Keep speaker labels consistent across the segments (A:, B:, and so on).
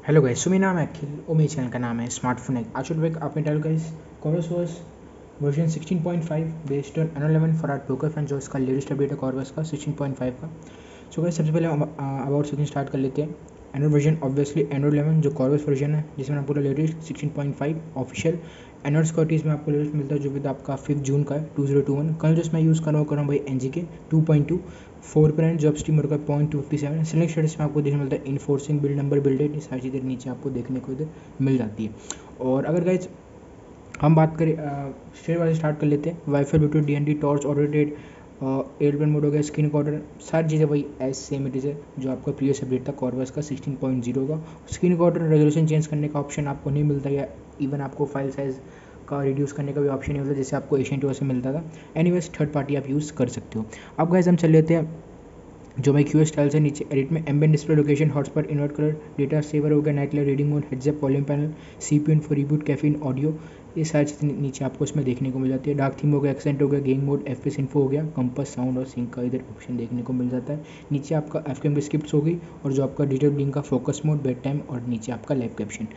A: Hello guys, सो मेरा नाम है अखिल और मेरे चैनल का नाम है स्मार्टफोन है। आज टॉपिक आपने डाल guys Corvus OS version 16.5 based on Android 11 for our poker fan, जो इसका लेटेस्ट अपडेट है कॉर्वस का 16.5 का। सो गाइस सबसे पहले अबाउट सेक्शन स्टार्ट कर लेते हैं। एंड्रॉइड वर्जन ऑब्वियसली एंड्रॉइड 11 जो कॉर्वस वर्जन है, जिसमें आपको लेटेस्ट 16.5 ऑफिशियल एंड्रॉइड सिक्योरिटीज़ में आपको लेटेस्ट मिलता है, जो विद आपका 5 जून का है 2021। कल जो मैं यूज़ कर रहा हूँ भाई NG के 2.2 4 जो स्टीम का 0.257 सिलेक्ट स्टेटस में आपको देखने मिलता है enforcing build number build date, ये सारी चीज़ें नीचे आपको देखने को इधर मिल जाती है। और अगर गाइज हम बात करें स्टेट वाले स्टार्ट कर लेते हैं। Wifi Bluetooth DND torch auto date airplane mode हो गया, स्क्रीन रिकॉर्डर, सारी चीज़ें वही एज सेम इट इज़ है जो आपका प्रीवियस अपडेट था कॉर्वस का 16.0 का। स्क्रीन रिकॉर्डर रेजोल्यूशन चेंज करने का ऑप्शन आपको नहीं मिलता, या इवन आपको फाइल साइज़ का रिड्यूस करने का भी ऑप्शन नहीं मिलता, जैसे आपको एशियन टूर से मिलता था। एनीवेज थर्ड पार्टी आप यूज़ कर सकते हो। अब गाइस हम चल लेते हैं जो मैं क्यू स्टाइल से नीचे एडिट में ambient display location hotspot invert colour data saver हो गया, night light reading mode, heads up volume panel, CPU info reboot caffeine audio, ये सारी चीज़ें नीचे आपको इसमें देखने को मिल जाती है। डार्क थीम हो गया, एक्सेंट हो गया, गेम मोड, FPS इन्फो हो गया, कंपास साउंड और सिंक का इधर ऑप्शन देखने को मिल जाता है। नीचे आपका FKM की स्क्रिप्ट्स होगी और जो आपका डिटेल लिंक का फोकस मोड, बेड टाइम और नीचे आपका लाइव कैप्शन।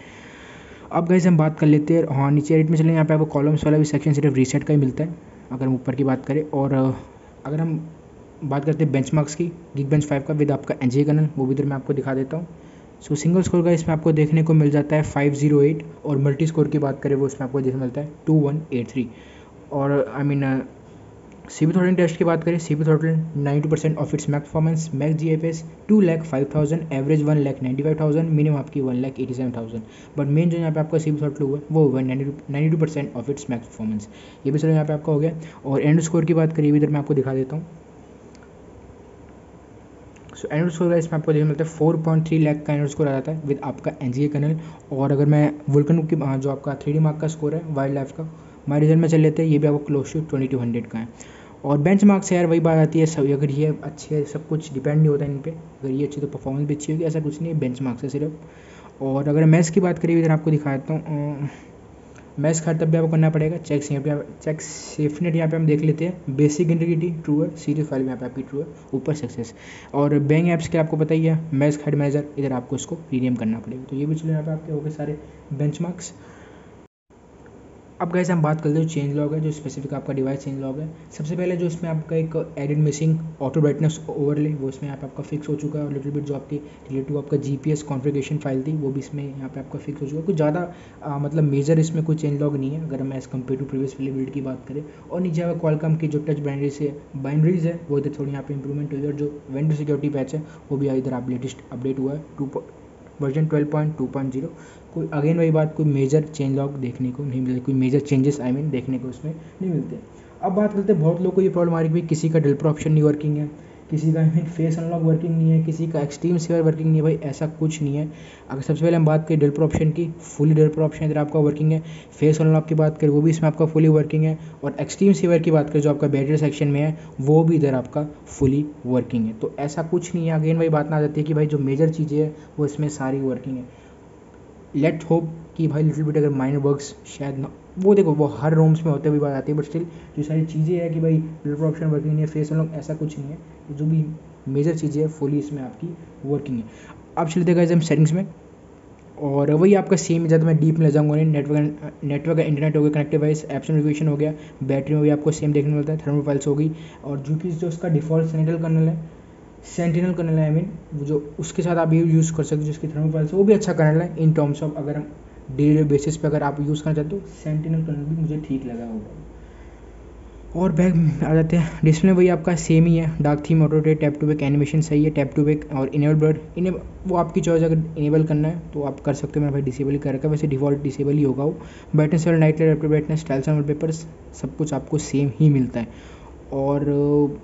A: अब गाइस हम बात कर लेते हैं, हाँ नीचे एडिट में चलें, यहाँ पे आपको कॉलम्स वाला भी सेक्शन सिर्फ रीसेट का ही मिलता है अगर हम ऊपर की बात करें। और अगर हम बात करते हैं बेंचमार्क्स की, Geekbench 5 का विद आपका NG कर्नल, वो भी इधर मैं आपको दिखा देता हूँ। सो सिंगल स्कोर का इसमें आपको देखने को मिल जाता है 508, और मल्टी स्कोर की बात करें वो इसमें आपको देखने मिलता है 2183। और I mean CPU throttling test की बात करें, CPU throttling 92% of its max performance, max GFS 2,05,000, average 1,95,000, minimum आपकी 1,87,000। बट मेन जो यहाँ पे आपका CPU थ्रॉटल हुआ है वो हुआ 92% ऑफ इट्स मैक्स परफॉर्मेंस, ये भी चलो यहाँ पे आपका हो गया। और एंड स्कोर की बात करिए, इधर मैं आपको दिखा देता हूँ। सो एंड्रॉइड स्कोर का इसमें आपको देखने मिलता है 4.3 लाख का एंड्रॉइड स्कोर आ जाता है विद आपका NG कर्नल। और अगर मैं वुल्कन की जो आपका 3D मार्क का स्कोर है वाइल्ड लाइफ का, हमारे रिजल्ट में चल लेते हैं, ये भी आपको क्लोज टू 2200 का है। और बेंच मार्क से यार वही बात आती है, सब अगर ये अच्छे है सब कुछ डिपेंड नहीं होता इन पर, अगर ये अच्छी तो परफॉर्मेंस भी अच्छी होगी, ऐसा कुछ नहीं है बेंच मार्क से सिर्फ। और अगर मैथ्स की बात करिए, इधर आपको दिखा देता हूँ। मैथ्स का तब भी आपको करना पड़ेगा चेक सेफनेट, यहाँ पे हम देख लेते हैं। बेसिक इंटीग्रिटी ट्रू है, सीरीज फाइल में यहाँ पे आपकी ट्रू है, ऊपर सक्सेस। और बैंक ऐप्स के आपको पता ही है, मैथ्स हेड मैनेजर, इधर आपको इसको रीनेम करना पड़ेगा। तो ये भी चलो यहाँ पे आपके हो गए सारे बेंचमार्क्स। अब गाइस हम बात कर ले, जो चेंज लॉग है, जो स्पेसिफिक आपका डिवाइस चेंज लॉग है। सबसे पहले जो इसमें आपका एक added missing auto brightness overlay, वो इसमें यहाँ पे आपका फिक्स हो चुका है। और लिटिल बिट जो आपकी रिलेटिव आपका GPS कॉन्फ़िगरेशन फाइल थी, वो भी इसमें यहाँ पे आपका फिक्स हो चुका है। कुछ ज़्यादा मतलब मेजर इसमें कोई चेंज लॉग नहीं है अगर हम एज़ कम्पेयर टू प्रीवियस वाली बिल्ड की बात करें। और नीचे आपका क्वालकॉम की जो टच बाइनरीज है वो इधर थोड़ी यहाँ पे इंप्रूवमेंट हुई है। और जो वेंडर सिक्योरिटी पैच है वो भी इधर आप लेटेस्ट अपडेट हुआ है वर्जन 12.2.0। कोई अगेन वही बात, कोई मेजर चेंज लॉग देखने को नहीं मिलते, कोई मेजर चेंजेस देखने को उसमें नहीं मिलते। अब बात करते हैं, बहुत लोगों को ये प्रॉब्लम आ रही है भाई, किसी का डेवलपर ऑप्शन नहीं वर्किंग है, किसी का फेस अनलॉक वर्किंग नहीं है, किसी का एक्सट्रीम सेवर वर्किंग नहीं है। भाई ऐसा कुछ नहीं है। अगर सबसे पहले हम बात करें डेवलपर ऑप्शन की, फुली डेवलपर ऑप्शन इधर आपका वर्किंग है। फेस अनलॉक की बात करें वो भी इसमें आपका फुली वर्किंग है। और एक्सट्रीम सेवर की बात करें जो आपका बैटरी सेक्शन में है, वो भी इधर आपका फुली वर्किंग है। तो ऐसा कुछ नहीं है। अगेन वही बात ना आ जाती है कि भाई जो मेजर चीज़ें हैं वो इसमें सारी वर्किंग है। लेट होप कि भाई लिटिल बिट अगर माइनर वर्क्स शायद ना, वो देखो वो हर रोम्स में होते हुए बात आती है, बट स्टिल जो सारी चीज़ें हैं कि भाई डेवलपर ऑप्शन वर्किंग नहीं है, फेस अनलॉक, ऐसा कुछ नहीं है। जो भी मेजर चीज़ें हैं फुली इसमें आपकी वर्किंग है। अब चलते गए हम सेटिंग्स में, और वही आपका सेम, ज़्यादा मैं डीप में ले जाऊँगा नहीं। नेटवर्क इंटरनेट हो गया, कनेक्टिव वाइस, एप्स नोटिफिकेशन हो गया, बैटरी में भी आपको सेम देखने को मिलता है, थर्मल फाइल्स होगी। और जो उसका डिफॉल्ट सेंटिनल कर्नल है, आई मीन जो उसके साथ आप यूज़ कर सकते हो, जिसकी थर्मल फाइल्स वो भी अच्छा कर्नल है इन टर्म्स ऑफ, अगर हम डेली बेसिस पे अगर आप यूज़ करना चाहते हो सेंटिनल कर्नल भी मुझे ठीक लगा होगा। और बैक आ जाते हैं, डिस्प्ले वही आपका सेम ही है, dark theme, auto date, tap to back animation सही है, टैप टू बैक और इनेबल ब्लर वो आपकी चॉइस, अगर इनेबल करना है तो आप कर सकते हो। मैंने भाई डिसेबल ही कर रखा है, वैसे डिफॉल्ट डिसेबल ही होगा वो। ब्राइटनेस और night light, brightness, styles and wallpapers सब कुछ आपको सेम ही मिलता है। और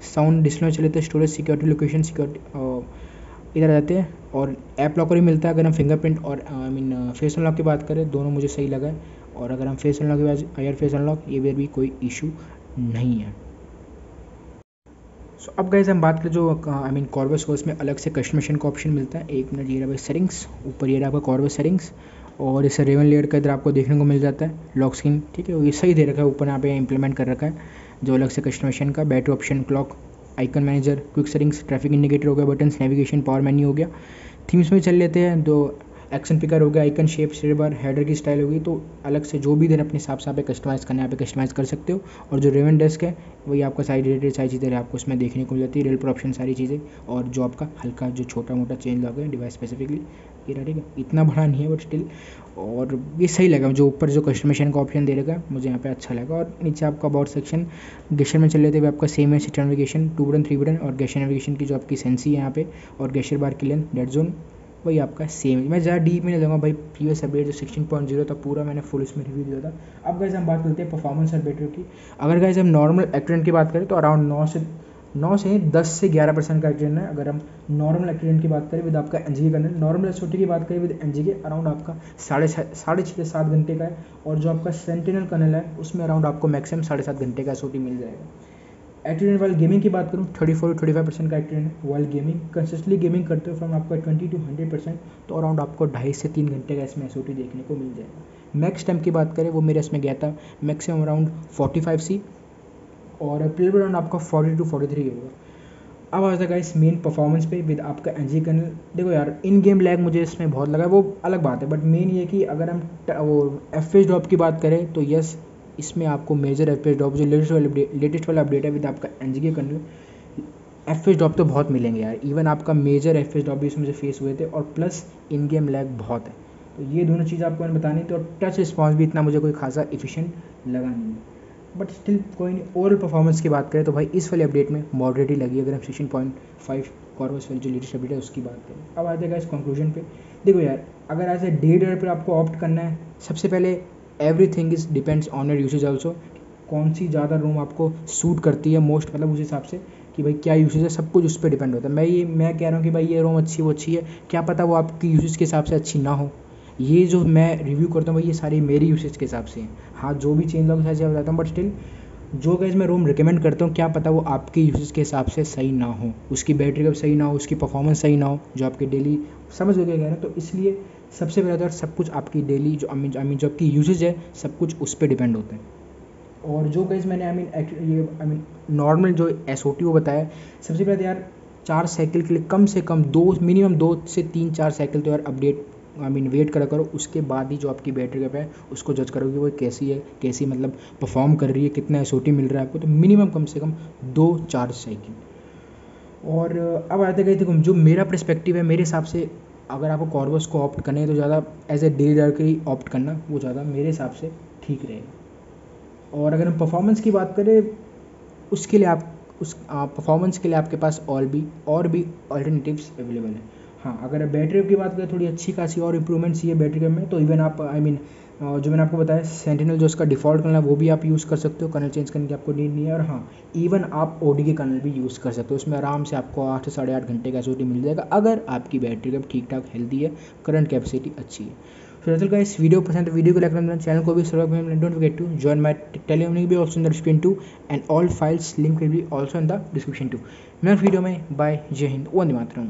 A: साउंड डिस्प्ले में चले तो स्टोरेज, सिक्योरिटी, लोकेशन सिक्योरिटी इधर आ जाते हैं। और ऐप लॉकर भी मिलता है अगर हम फिंगरप्रिंट और आई मीन फेस अनलॉक की बात करें, दोनों मुझे सही लगा है। और अगर हम फेस अनलॉक की बात, एयर फेस अनलॉक, ये भी कोई इशू नहीं है। सो अब गाइस हम बात करें जो आई मीन कॉर्वस को, इसमें अलग से कस्टमाइजेशन का ऑप्शन मिलता है। एक मिनट, ये रहा भाई सेटिंग्स, ऊपर ये रहा आपका कॉर्वस सेटिंग्स, और इसे रेवन लेयर का इधर आपको देखने को मिल जाता है लॉक स्क्रीन, ठीक है, ये सही दे रखा है, ऊपर यहाँ पे इंप्लीमेंट कर रखा है जो अलग से कस्टमाइजेशन का। Battery option, clock, icon manager, quick settings, traffic indicator हो गया, बटन्स, नेविगेशन, पावर मेन्यू हो गया, थीम्स में चल लेते हैं। दो एक्शन पिकर हो गया, icon shape, status bar, header की स्टाइल होगी, तो अलग से जो भी देर अपने हिसाब से आप कस्टमाइज़ करना है यहाँ पे कस्टमाइज़ कर सकते हो। और जो रेवन डेस्क है वही आपका सारी रिलेटेड सारी चीज़ें आपको उसमें देखने को मिल जाती है, रेल पर ऑप्शन सारी चीज़ें, और जो आपका हल्का जो छोटा मोटा चेंज लगा है डिवाइस स्पेसिफिकली ये रहा, ठीक है। इतना बड़ा नहीं है बट स्टिल, और ये सही लगा। जो ऊपर जो कस्टमाइजेशन का ऑप्शन दे रखा है मुझे यहाँ पे अच्छा लगा। और नीचे आपका अबाउट सेक्शन, गेस्चर में चल लेते हुए आपका सेम है, सिटी नेविगेशन 2 बटन 3 बटन, और गेस्चर नेविगेशन की जो आपकी सेंसी है यहाँ पे, और गेस्चर बार की लेंथ, डेड जोन वही आपका सेम है। मैं ज़्यादा डीप में नहीं लूँगा भाई, प्रीवियस अपडेट जो 16.0 था पूरा मैंने फुल इसमें रिव्यू दिया था। अब गाइस हम बात करते हैं परफॉर्मेंस और बैटरी की। अगर गाइस हम नॉर्मल एक्ट्रेंट की बात करें तो अराउंड 9 से 10 से 11% का एक्ट्रेंट है। अगर हम नॉर्मल एक्ट्रेंट की बात करें विद आपका एनजी कर्नल, नॉर्मल एसओटी की बात करें विद एनजी के अराउंड आपका 6.5 से 7 घंटे का है। और जो आपका सेंटिनल कर्नल है उसमें अराउंड आपको मैक्सिमम 7.5 घंटे का एसओटी मिल जाएगा। एक्ट्रेंट वाइल गेमिंग की बात करूँ 34-35% का एक्ट्रेंट है। वाइल गेमिंग कंसिस्टेंटली गेमिंग करते हो फ्रॉम आपका 20 to 100%, तो अराउंड आपको 2.5 से 3 घंटे का इसमें एसओटी देखने को मिल जाएगा। मैक्स टाइम की बात करें वो मेरे इसमें गया था मैक्सिमम अराउंड 45C, और प्ले अराउंड आपका 40 to 43 होगा। अब आ जाएगा इस मेन परफॉर्मेंस पे विद आपका एनजी कर्नल। देखो यार इन गेम लैग मुझे इसमें बहुत लगा, वो अलग बात है, बट मेन ये कि अगर हम वो एफपीएस ड्रॉप की बात करें तो यस इसमें आपको मेजर एफपीएस ड्रॉप जो लेटेस्ट वाला अपडेट है विद आपका एनजी के कर्नल, एफपीएस ड्रॉप तो बहुत मिलेंगे यार। इवन आपका मेजर एफपीएस ड्रॉप भी इसमें से फेस हुए थे, और प्लस इन गेम लैग बहुत है। तो ये दोनों चीज़ आपको मैंने बतानी थी। और टच रिस्पॉन्स भी इतना मुझे कोई खासा एफिशिएंट लगा नहीं है, बट स्टिल कोई नहीं। ओवरऑल परफॉर्मेंस की बात करें तो भाई इस वाले अपडेट में मॉडरेट ही लगी अगर हम 16.5 कॉर्वस वाली जो लेटेस्ट अपडेट है उसकी बात करें। अब आ जाएगा इस कंक्लूजन पे। देखो यार अगर एज ए डे डेयर पर आपको ऑप्ट करना है, सबसे पहले everything is depends on your usage also. कौन सी ज़्यादा रूम आपको सूट करती है मोस्ट, मतलब उस हिसाब से कि भाई क्या यूसेज है, सब कुछ उस पर डिपेंड होता है। मैं कह रहा हूँ कि भाई ये रूम अच्छी वो अच्छी है, क्या पता वो आपकी यूसेज के हिसाब से अच्छी ना हो। ये जो मैं रिव्यू करता हूँ भाई ये सारी मेरी यूसेज के हिसाब से हैं। हाँ जो भी चेंज लॉग है बताता हूँ, बट स्टिल जो गाइस मैं रूम रिकमेंड करता हूँ क्या पता वो आपके यूसेज के हिसाब से सही ना हो, उसकी बैटरी कब सही ना हो, उसकी परफॉर्मेंस सही ना हो, जो आपके डेली समझ गए कह रहे हैं। तो इसलिए सबसे पहले तो सब कुछ आपकी डेली जो आई मीन जो आपकी यूसेज है सब कुछ उस पर डिपेंड होता है। और जो गाइस मैंने आई मीन नॉर्मल जो एसओटी वो बताया, सबसे पहले यार 4 साइकिल के लिए कम से कम मिनिमम 2 से 3-4 साइकिल तो यार अपडेट वेट करा करो। उसके बाद ही जो आपकी बैटरी बैकअप है उसको जज करो कि वो कैसी है, कैसी मतलब परफॉर्म कर रही है, कितना एसओटी मिल रहा है आपको। तो मिनिमम कम से कम 2-4 साइकिल। और अब आते गए देखो जो मेरा पर्सपेक्टिव है, मेरे हिसाब से अगर आपको कॉर्वस को ऑप्ट करना है तो ज़्यादा एज ए डे डर के ही ऑप्ट करना वो ज़्यादा मेरे हिसाब से ठीक रहेगा। और अगर हम परफॉर्मेंस की बात करें उसके लिए आप परफॉर्मेंस के लिए आपके पास और भी अल्टरनेटिव्स अवेलेबल हैं। हाँ अगर बैटरी की बात करें थोड़ी अच्छी खासी और इम्प्रूवमेंट्स चाहिए बैटरी में, तो इवन आप जो मैंने आपको बताया सेंटिनल जो उसका डिफ़ॉल्ट कर्नल है वो भी आप यूज़ कर सकते हो, कर्नल चेंज करने की आपको नीड नहीं है। और हाँ इवन आप ओडी के कर्नल भी यूज़ कर सकते हो, उसमें आराम से आपको 8 से 8.5 घंटे का एसओटी मिल जाएगा अगर आपकी बैटरी का ठीक ठाक हेल्दी है, करंट कैपेसिटी अच्छी है। फिर का इस वीडियो पसंद है वीडियो को लाइक करना, चैनल को भी subscribe, don't forget to join my Telegram link भी also in the description too, and all files link will be also in the description too. Next video में बाय, जय हिंद, वंदे मातरम।